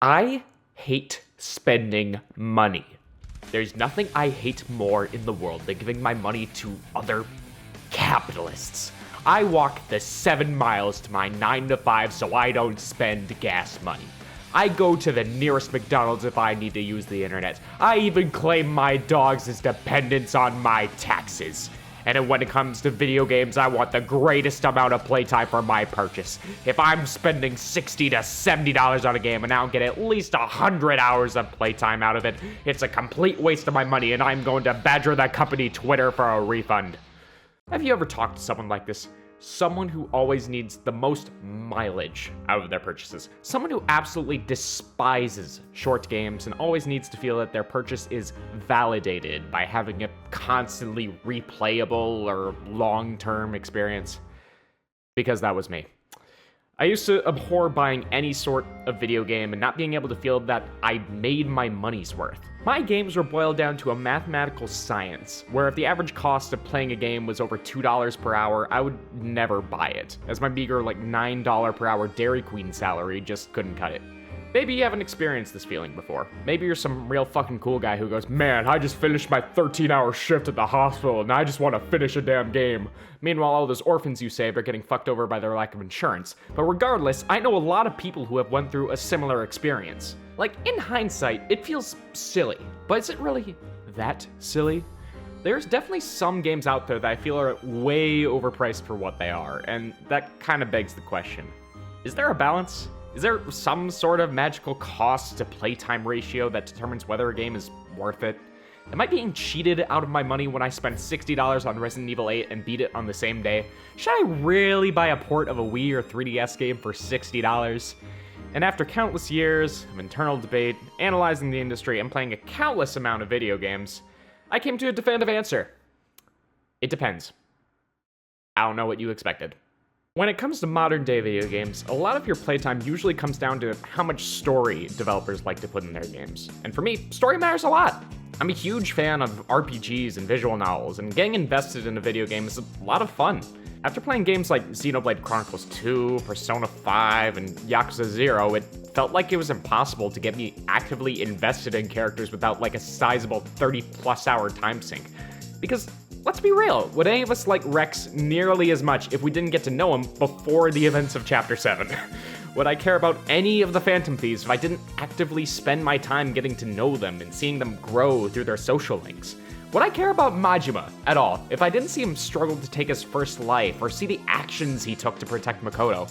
I hate spending money. There's nothing I hate more in the world than giving my money to other capitalists. I walk the 7 miles to my 9 to 5 so I don't spend gas money. I go to the nearest McDonald's if I need to use the internet. I even claim my dogs as dependents on my taxes. And then when it comes to video games, I want the greatest amount of playtime for my purchase. If I'm spending $60 to $70 on a game and I don't get at least 100 hours of playtime out of it, it's a complete waste of my money and I'm going to badger that company Twitter for a refund. Have you ever talked to someone like this? Someone who always needs the most mileage out of their purchases. Someone who absolutely despises short games and always needs to feel that their purchase is validated by having a constantly replayable or long-term experience. Because that was me. I used to abhor buying any sort of video game and not being able to feel that I made my money's worth. My games were boiled down to a mathematical science, where if the average cost of playing a game was over $2 per hour, I would never buy it, as my meager $9 per hour Dairy Queen salary just couldn't cut it. Maybe you haven't experienced this feeling before. Maybe you're some real fucking cool guy who goes, man, I just finished my 13-hour shift at the hospital and I just want to finish a damn game. Meanwhile, all those orphans you saved are getting fucked over by their lack of insurance. But regardless, I know a lot of people who have went through a similar experience. Like, in hindsight, it feels silly. But is it really that silly? There's definitely some games out there that I feel are way overpriced for what they are, and that kind of begs the question. Is there a balance? Is there some sort of magical cost to playtime ratio that determines whether a game is worth it? Am I being cheated out of my money when I spend $60 on Resident Evil 8 and beat it on the same day? Should I really buy a port of a Wii or 3DS game for $60? And after countless years of internal debate, analyzing the industry, and playing a countless amount of video games, I came to a definitive answer. It depends. I don't know what you expected. When it comes to modern day video games, a lot of your playtime usually comes down to how much story developers like to put in their games. And for me, story matters a lot. I'm a huge fan of RPGs and visual novels, and getting invested in a video game is a lot of fun. After playing games like Xenoblade Chronicles 2, Persona 5, and Yakuza 0, it felt like it was impossible to get me actively invested in characters without a sizable 30+ hour time sink. Because let's be real, would any of us like Rex nearly as much if we didn't get to know him before the events of Chapter 7? Would I care about any of the Phantom Thieves if I didn't actively spend my time getting to know them and seeing them grow through their social links? Would I care about Majima at all if I didn't see him struggle to take his first life or see the actions he took to protect Makoto?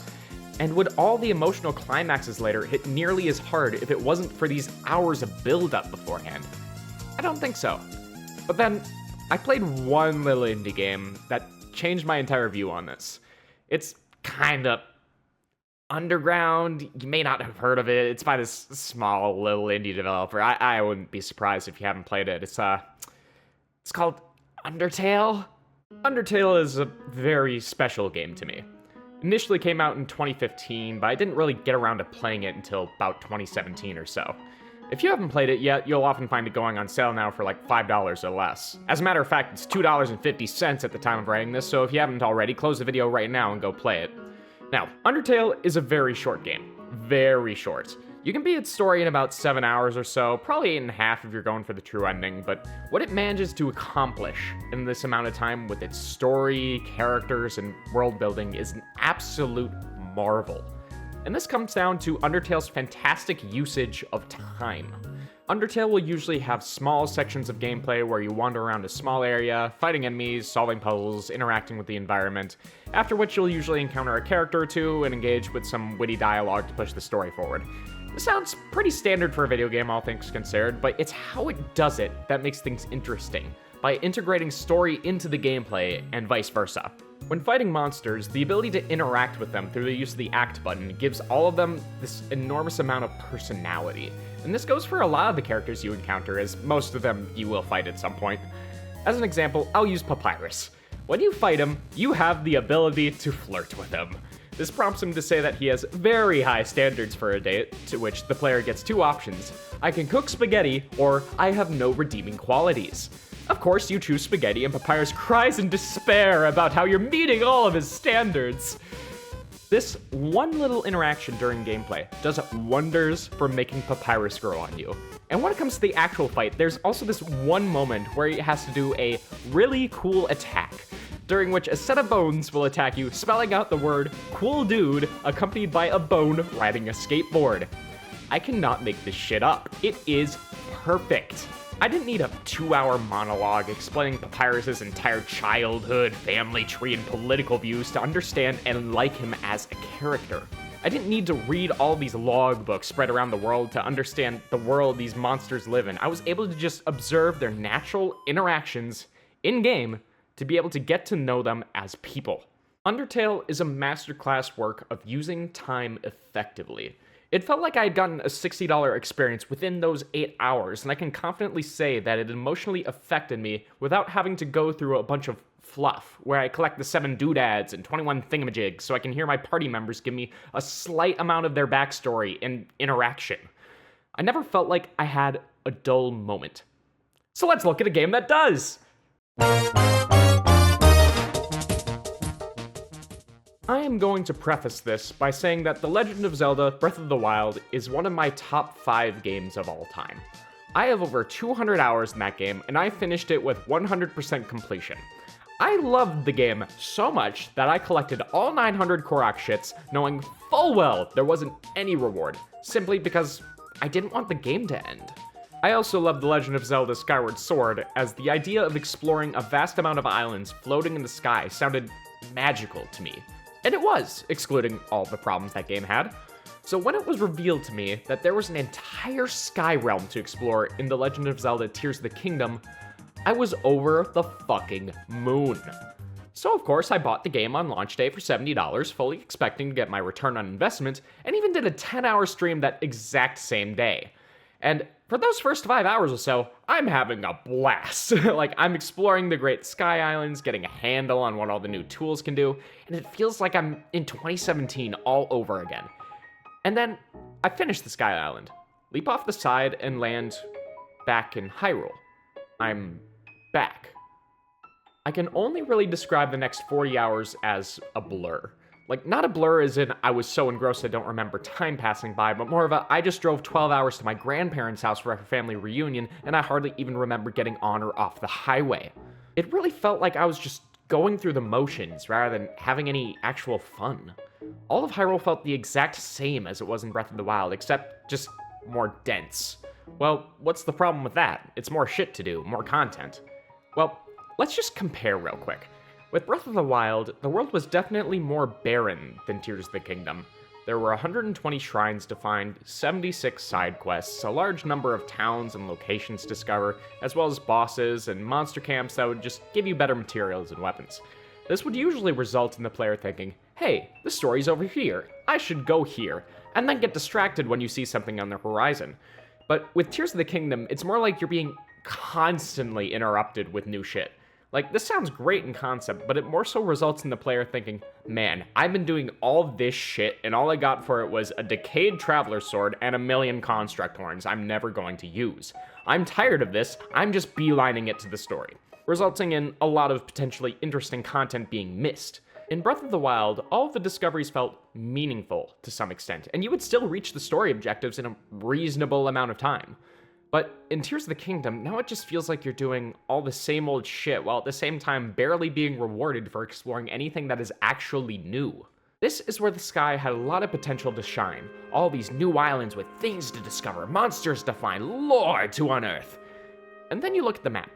And would all the emotional climaxes later hit nearly as hard if it wasn't for these hours of build-up beforehand? I don't think so. But then, I played one little indie game that changed my entire view on this. It's kinda underground. You may not have heard of it. It's by this small little indie developer. I wouldn't be surprised if you haven't played it. It's called Undertale. Undertale is a very special game to me. Initially came out in 2015, but I didn't really get around to playing it until about 2017 or so. If you haven't played it yet, you'll often find it going on sale now for $5 or less. As a matter of fact, it's $2.50 at the time of writing this, so if you haven't already, close the video right now and go play it. Now, Undertale is a very short game. Very short. You can beat its story in about 7 hours or so, probably 8.5 if you're going for the true ending, but what it manages to accomplish in this amount of time with its story, characters, and world building is an absolute marvel. And this comes down to Undertale's fantastic usage of time. Undertale will usually have small sections of gameplay where you wander around a small area, fighting enemies, solving puzzles, interacting with the environment, after which you'll usually encounter a character or two and engage with some witty dialogue to push the story forward. This sounds pretty standard for a video game, all things considered, but it's how it does it that makes things interesting, by integrating story into the gameplay and vice versa. When fighting monsters, the ability to interact with them through the use of the act button gives all of them this enormous amount of personality. And this goes for a lot of the characters you encounter, as most of them you will fight at some point. As an example, I'll use Papyrus. When you fight him, you have the ability to flirt with him. This prompts him to say that he has very high standards for a date, to which the player gets two options. I can cook spaghetti, or I have no redeeming qualities. Of course, you choose spaghetti, and Papyrus cries in despair about how you're meeting all of his standards. This one little interaction during gameplay does wonders for making Papyrus grow on you. And when it comes to the actual fight, there's also this one moment where he has to do a really cool attack, during which a set of bones will attack you, spelling out the word cool dude accompanied by a bone riding a skateboard. I cannot make this shit up. It is perfect. I didn't need a 2-hour monologue explaining Papyrus's entire childhood, family tree, and political views to understand and like him as a character. I didn't need to read all these logbooks spread around the world to understand the world these monsters live in. I was able to just observe their natural interactions in-game to be able to get to know them as people. Undertale is a masterclass work of using time effectively. It felt like I had gotten a $60 experience within those 8 hours, and I can confidently say that it emotionally affected me without having to go through a bunch of fluff, where I collect the 7 doodads and 21 thingamajigs so I can hear my party members give me a slight amount of their backstory and interaction. I never felt like I had a dull moment. So let's look at a game that does! I am going to preface this by saying that The Legend of Zelda Breath of the Wild is one of my top 5 games of all time. I have over 200 hours in that game, and I finished it with 100% completion. I loved the game so much that I collected all 900 Korok shits, knowing full well there wasn't any reward, simply because I didn't want the game to end. I also loved The Legend of Zelda Skyward Sword, as the idea of exploring a vast amount of islands floating in the sky sounded magical to me. And it was, excluding all the problems that game had. So when it was revealed to me that there was an entire sky realm to explore in The Legend of Zelda Tears of the Kingdom, I was over the fucking moon. So of course I bought the game on launch day for $70, fully expecting to get my return on investment, and even did a 10-hour stream that exact same day. And for those first 5 hours or so, I'm having a blast. Like, I'm exploring the Great Sky Islands, getting a handle on what all the new tools can do, and it feels like I'm in 2017 all over again. And then, I finish the Sky Island, leap off the side, and land back in Hyrule. I'm back. I can only really describe the next 40 hours as a blur. Like, not a blur as in I was so engrossed I don't remember time passing by, but more of a I just drove 12 hours to my grandparents' house for a family reunion, and I hardly even remember getting on or off the highway. It really felt like I was just going through the motions rather than having any actual fun. All of Hyrule felt the exact same as it was in Breath of the Wild, except just more dense. Well, what's the problem with that? It's more shit to do, more content. Well, let's just compare real quick. With Breath of the Wild, the world was definitely more barren than Tears of the Kingdom. There were 120 shrines to find, 76 side quests, a large number of towns and locations to discover, as well as bosses and monster camps that would just give you better materials and weapons. This would usually result in the player thinking, hey, the story's over here, I should go here, and then get distracted when you see something on the horizon. But with Tears of the Kingdom, it's more like you're being constantly interrupted with new shit. Like, this sounds great in concept, but it more so results in the player thinking, man, I've been doing all this shit, and all I got for it was a decayed traveler sword and a million construct horns I'm never going to use. I'm tired of this, I'm just beelining it to the story, resulting in a lot of potentially interesting content being missed. In Breath of the Wild, all of the discoveries felt meaningful to some extent, and you would still reach the story objectives in a reasonable amount of time. But in Tears of the Kingdom, now it just feels like you're doing all the same old shit while at the same time barely being rewarded for exploring anything that is actually new. This is where the sky had a lot of potential to shine. All these new islands with things to discover, monsters to find, lore to unearth. And then you look at the map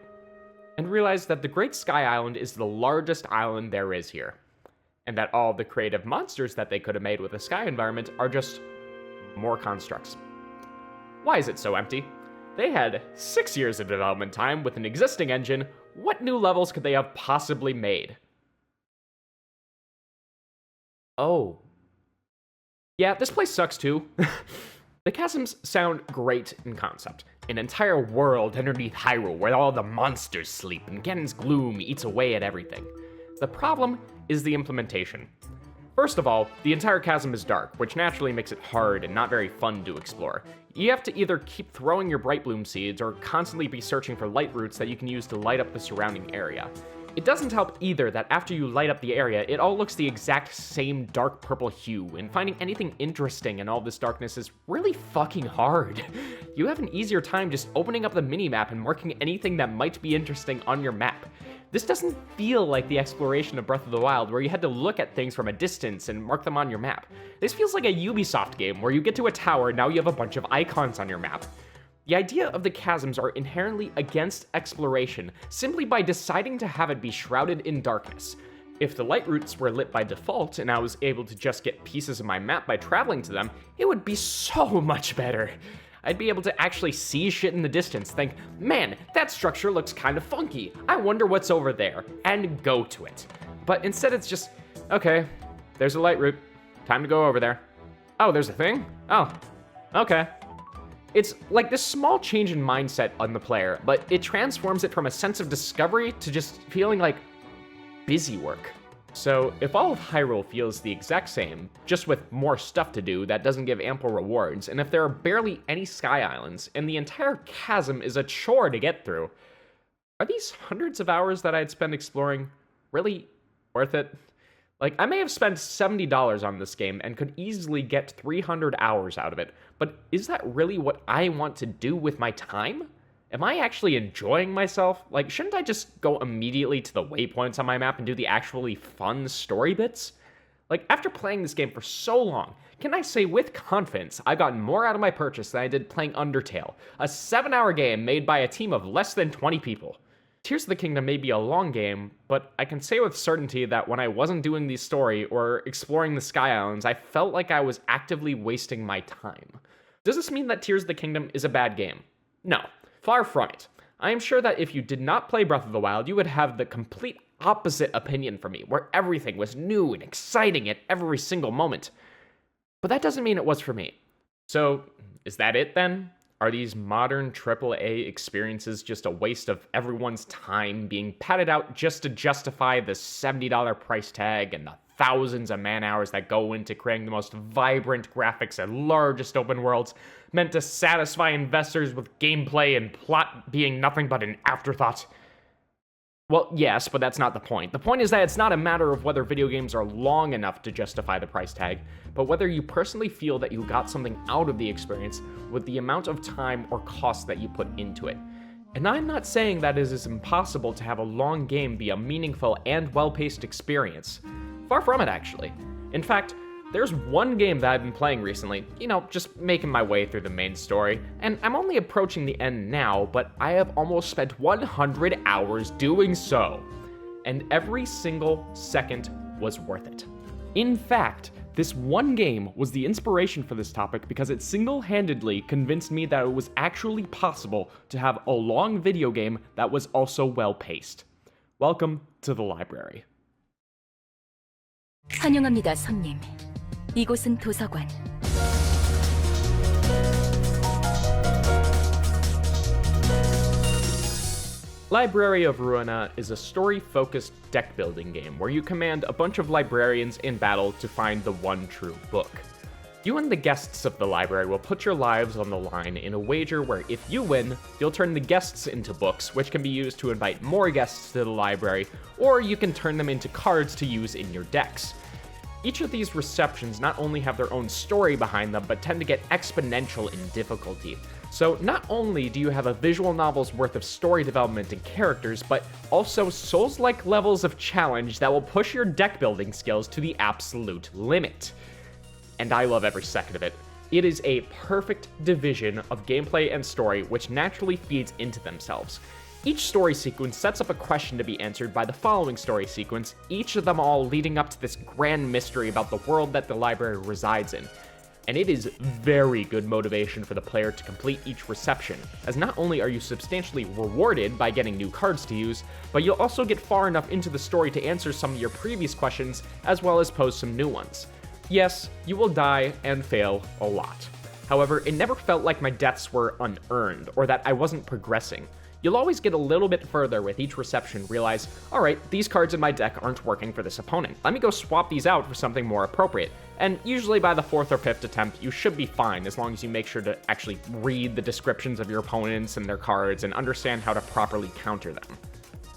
and realize that the Great Sky Island is the largest island there is here. And that all the creative monsters that they could have made with the sky environment are just more constructs. Why is it so empty? They had 6 years of development time with an existing engine. What new levels could they have possibly made? Oh. Yeah, this place sucks too. The chasms sound great in concept. An entire world underneath Hyrule where all the monsters sleep and Ganon's gloom eats away at everything. The problem is the implementation. First of all, the entire chasm is dark, which naturally makes it hard and not very fun to explore. You have to either keep throwing your Bright Bloom seeds or constantly be searching for light roots that you can use to light up the surrounding area. It doesn't help either that after you light up the area, it all looks the exact same dark purple hue, and finding anything interesting in all this darkness is really fucking hard. You have an easier time just opening up the minimap and marking anything that might be interesting on your map. This doesn't feel like the exploration of Breath of the Wild, where you had to look at things from a distance and mark them on your map. This feels like a Ubisoft game, where you get to a tower, now you have a bunch of icons on your map. The idea of the chasms are inherently against exploration, simply by deciding to have it be shrouded in darkness. If the light routes were lit by default, and I was able to just get pieces of my map by traveling to them, it would be so much better. I'd be able to actually see shit in the distance, think, man, that structure looks kind of funky, I wonder what's over there, and go to it. But instead it's just, okay, there's a light route, time to go over there. Oh, there's a thing? Oh, okay. It's like this small change in mindset on the player, but it transforms it from a sense of discovery to just feeling like busy work. So if all of Hyrule feels the exact same, just with more stuff to do that doesn't give ample rewards, and if there are barely any Sky Islands, and the entire chasm is a chore to get through, are these hundreds of hours that I'd spend exploring really worth it? Like, I may have spent $70 on this game and could easily get 300 hours out of it, but is that really what I want to do with my time? Am I actually enjoying myself? Like, shouldn't I just go immediately to the waypoints on my map and do the actually fun story bits? Like, after playing this game for so long, can I say with confidence I've gotten more out of my purchase than I did playing Undertale, a 7-hour game made by a team of less than 20 people? Tears of the Kingdom may be a long game, but I can say with certainty that when I wasn't doing the story or exploring the Sky Islands, I felt like I was actively wasting my time. Does this mean that Tears of the Kingdom is a bad game? No. Far from it. I am sure that if you did not play Breath of the Wild, you would have the complete opposite opinion from me, where everything was new and exciting at every single moment. But that doesn't mean it was for me. So, is that it then? Are these modern AAA experiences just a waste of everyone's time being padded out just to justify the $70 price tag and the thousands of man-hours that go into creating the most vibrant graphics and largest open worlds, meant to satisfy investors with gameplay and plot being nothing but an afterthought? Well, yes, but that's not the point. The point is that it's not a matter of whether video games are long enough to justify the price tag, but whether you personally feel that you got something out of the experience with the amount of time or cost that you put into it. And I'm not saying that it is impossible to have a long game be a meaningful and well-paced experience. Far from it, actually. In fact, there's one game that I've been playing recently, just making my way through the main story, and I'm only approaching the end now, but I have almost spent 100 hours doing so. And every single second was worth it. In fact, this one game was the inspiration for this topic because it single-handedly convinced me that it was actually possible to have a long video game that was also well-paced. Welcome to the library. 환영합니다, 손님. 이곳은 도서관. Library of Ruina is a story-focused deck-building game where you command a bunch of librarians in battle to find the one true book. You and the guests of the library will put your lives on the line in a wager where if you win, you'll turn the guests into books, which can be used to invite more guests to the library, or you can turn them into cards to use in your decks. Each of these receptions not only have their own story behind them, but tend to get exponential in difficulty. So not only do you have a visual novel's worth of story development and characters, but also Souls-like levels of challenge that will push your deck building skills to the absolute limit. And I love every second of it. It is a perfect division of gameplay and story which naturally feeds into themselves. Each story sequence sets up a question to be answered by the following story sequence, each of them all leading up to this grand mystery about the world that the library resides in. And it is very good motivation for the player to complete each reception, as not only are you substantially rewarded by getting new cards to use, but you'll also get far enough into the story to answer some of your previous questions, as well as pose some new ones. Yes, you will die and fail a lot. However, it never felt like my deaths were unearned, or that I wasn't progressing. You'll always get a little bit further with each reception, realize, alright, these cards in my deck aren't working for this opponent. Let me go swap these out for something more appropriate. And usually by the 4th or 5th attempt, you should be fine, as long as you make sure to actually read the descriptions of your opponents and their cards and understand how to properly counter them.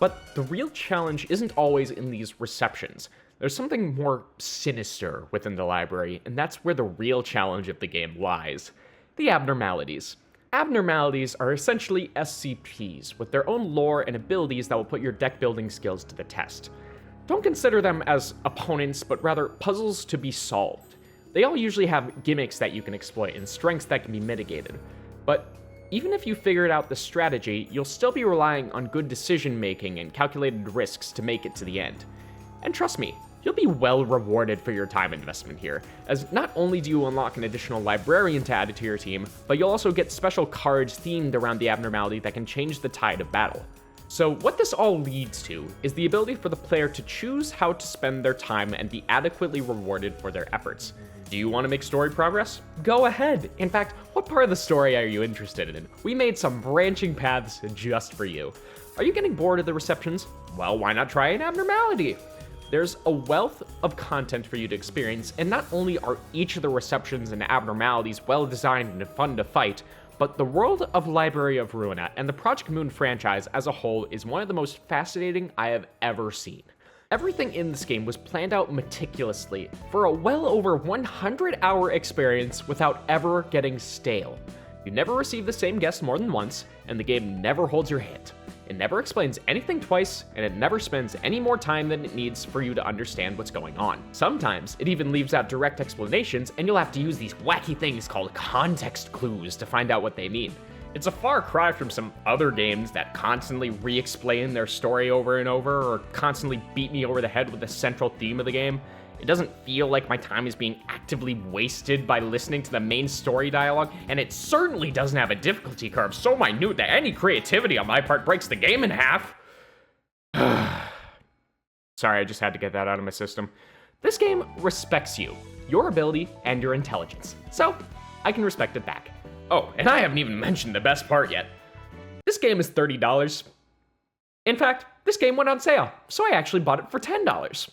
But the real challenge isn't always in these receptions. There's something more sinister within the library, and that's where the real challenge of the game lies. The abnormalities. Abnormalities are essentially SCPs, with their own lore and abilities that will put your deck building skills to the test. Don't consider them as opponents, but rather puzzles to be solved. They all usually have gimmicks that you can exploit and strengths that can be mitigated. But even if you figured out the strategy, you'll still be relying on good decision making and calculated risks to make it to the end. And trust me, you'll be well rewarded for your time investment here, as not only do you unlock an additional librarian to add to your team, but you'll also get special cards themed around the abnormality that can change the tide of battle. So what this all leads to is the ability for the player to choose how to spend their time and be adequately rewarded for their efforts. Do you want to make story progress? Go ahead. In fact, what part of the story are you interested in? We made some branching paths just for you. Are you getting bored of the receptions? Well, why not try an abnormality? There's a wealth of content for you to experience, and not only are each of the receptions and abnormalities well designed and fun to fight, but the world of Library of Ruina and the Project Moon franchise as a whole is one of the most fascinating I have ever seen. Everything in this game was planned out meticulously for a well over 100-hour experience without ever getting stale. You never receive the same guest more than once, and the game never holds your hand. It never explains anything twice, and it never spends any more time than it needs for you to understand what's going on. Sometimes, it even leaves out direct explanations, and you'll have to use these wacky things called context clues to find out what they mean. It's a far cry from some other games that constantly re-explain their story over and over, or constantly beat me over the head with the central theme of the game. It doesn't feel like my time is being actively wasted by listening to the main story dialogue, and it certainly doesn't have a difficulty curve so minute that any creativity on my part breaks the game in half. Sorry, I just had to get that out of my system. This game respects you, your ability, and your intelligence, so I can respect it back. Oh, and I haven't even mentioned the best part yet. This game is $30. In fact, this game went on sale, so I actually bought it for $10.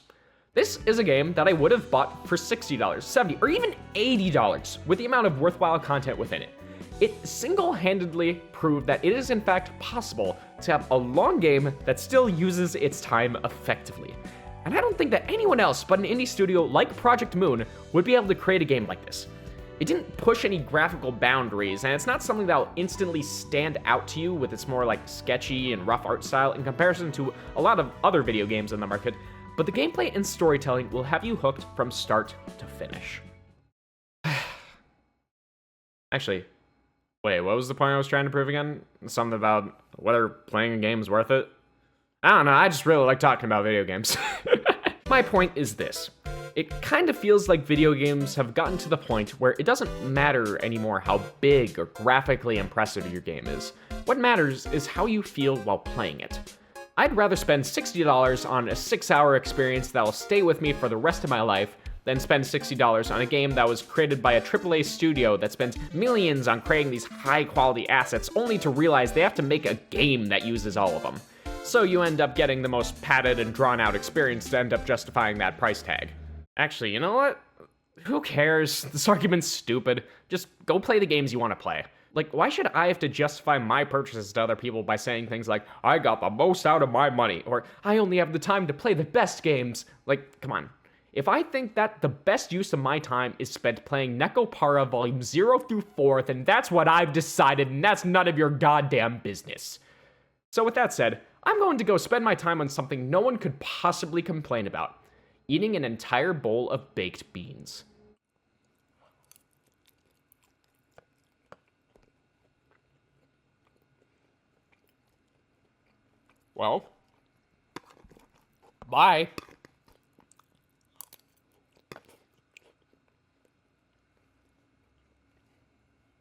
This is a game that I would have bought for $60, $70, or even $80 with the amount of worthwhile content within it. It single-handedly proved that it is in fact possible to have a long game that still uses its time effectively. And I don't think that anyone else but an indie studio like Project Moon would be able to create a game like this. It didn't push any graphical boundaries, and it's not something that will instantly stand out to you with its more like sketchy and rough art style in comparison to a lot of other video games in the market, but the gameplay and storytelling will have you hooked from start to finish. Actually, wait, what was the point I was trying to prove again? Something about whether playing a game is worth it? I don't know, I just really like talking about video games. My point is this. It kind of feels like video games have gotten to the point where it doesn't matter anymore how big or graphically impressive your game is. What matters is how you feel while playing it. I'd rather spend $60 on a 6-hour experience that'll stay with me for the rest of my life than spend $60 on a game that was created by a AAA studio that spent millions on creating these high-quality assets only to realize they have to make a game that uses all of them. So you end up getting the most padded and drawn-out experience to end up justifying that price tag. Actually, you know what? Who cares? This argument's stupid. Just go play the games you want to play. Like, why should I have to justify my purchases to other people by saying things like, I got the most out of my money, or I only have the time to play the best games? Like, come on. If I think that the best use of my time is spent playing Nekopara Volume 0 through 4, then that's what I've decided, and that's none of your goddamn business. So with that said, I'm going to go spend my time on something no one could possibly complain about. Eating an entire bowl of baked beans. Well, bye.